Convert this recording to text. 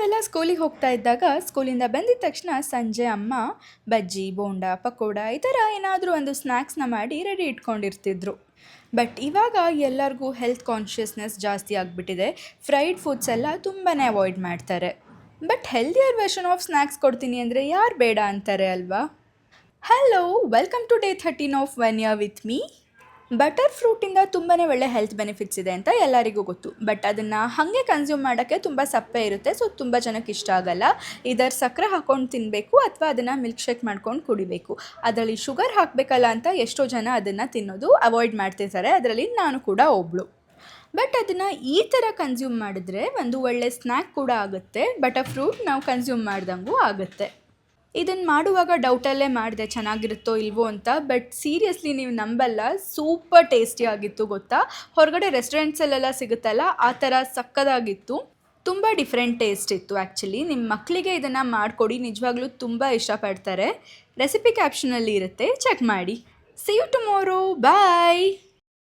ನಾವೆಲ್ಲ ಸ್ಕೂಲಿಗೆ ಹೋಗ್ತಾ ಇದ್ದಾಗ ಸ್ಕೂಲಿಂದ ಬಂದಿದ ತಕ್ಷಣ ಸಂಜೆ ಅಮ್ಮ ಬಜ್ಜಿ ಬೋಂಡ ಪಕೋಡ ಈ ಥರ ಏನಾದರೂ ಒಂದು ಸ್ನ್ಯಾಕ್ಸ್ನ ಮಾಡಿ ರೆಡಿ ಇಟ್ಕೊಂಡಿರ್ತಿದ್ರು. ಬಟ್ ಇವಾಗ ಎಲ್ಲರಿಗೂ ಹೆಲ್ತ್ ಕಾನ್ಷಿಯಸ್ನೆಸ್ ಜಾಸ್ತಿ ಆಗಿಬಿಟ್ಟಿದೆ. ಫ್ರೈಡ್ ಫುಡ್ಸ್ ಎಲ್ಲ ತುಂಬಾ ಅವಾಯ್ಡ್ ಮಾಡ್ತಾರೆ. But healthier version of snacks ಕೊಡ್ತೀನಿ ಅಂದರೆ ಯಾರು ಬೇಡ ಅಂತಾರೆ ಅಲ್ವಾ? Hello, welcome to day 13 of 1 year with me. Butter ಫ್ರೂಟಿಂದ ತುಂಬಾ ಒಳ್ಳೆ ಹೆಲ್ತ್ ಬೆನಿಫಿಟ್ಸ್ ಇದೆ ಅಂತ ಎಲ್ಲರಿಗೂ ಗೊತ್ತು. ಬಟ್ ಅದನ್ನು ಹಾಗೆ ಕನ್ಸ್ಯೂಮ್ ಮಾಡೋಕ್ಕೆ ತುಂಬ ಸಪ್ಪೆ ಇರುತ್ತೆ, ಸೊ ತುಂಬ ಜನಕ್ಕೆ ಇಷ್ಟ ಆಗಲ್ಲ. ಇದರ ಸಕ್ಕರೆ ಹಾಕ್ಕೊಂಡು ತಿನ್ನಬೇಕು ಅಥವಾ ಅದನ್ನು ಮಿಲ್ಕ್ ಶೇಕ್ ಮಾಡ್ಕೊಂಡು ಕುಡಿಬೇಕು. ಅದರಲ್ಲಿ ಶುಗರ್ ಹಾಕಬೇಕಲ್ಲ ಅಂತ ಎಷ್ಟೋ ಜನ ಅದನ್ನು ತಿನ್ನೋದು ಅವಾಯ್ಡ್ ಮಾಡ್ತಿರ್ತಾರೆ, ಅದರಲ್ಲಿ ನಾನು ಕೂಡ ಒಬ್ಳು. ಬಟ್ ಅದನ್ನು ಈ ಥರ ಕನ್ಸ್ಯೂಮ್ ಮಾಡಿದ್ರೆ ಒಂದು ಒಳ್ಳೆ ಸ್ನ್ಯಾಕ್ ಕೂಡ ಆಗುತ್ತೆ. ಬಟರ್ ಫ್ರೂಟ್ ನಾವು ಕನ್ಸ್ಯೂಮ್ ಮಾಡ್ದಂಗೂ ಆಗುತ್ತೆ. ಇದನ್ನು ಮಾಡುವಾಗ ಡೌಟಲ್ಲೇ ಮಾಡಿದೆ ಚೆನ್ನಾಗಿರುತ್ತೋ ಇಲ್ವೋ ಅಂತ. ಬಟ್ ಸೀರಿಯಸ್ಲಿ ನೀವು ನಂಬಲ್ಲ, ಸೂಪರ್ ಟೇಸ್ಟಿ ಆಗಿತ್ತು ಗೊತ್ತಾ. ಹೊರಗಡೆ ರೆಸ್ಟೋರೆಂಟ್ಸಲ್ಲೆಲ್ಲ ಸಿಗುತ್ತಲ್ಲ ಆ ಥರ ಸಕ್ಕದಾಗಿತ್ತು. ತುಂಬ ಡಿಫ್ರೆಂಟ್ ಟೇಸ್ಟ್ ಇತ್ತು ಆ್ಯಕ್ಚುಲಿ. ನಿಮ್ಮ ಮಕ್ಕಳಿಗೆ ಇದನ್ನು ಮಾಡಿಕೊಡಿ, ನಿಜವಾಗ್ಲೂ ತುಂಬ ಇಷ್ಟಪಡ್ತಾರೆ. ರೆಸಿಪಿ ಕ್ಯಾಪ್ಷನಲ್ಲಿ ಇರುತ್ತೆ, ಚೆಕ್ ಮಾಡಿ. See you tomorrow, bye.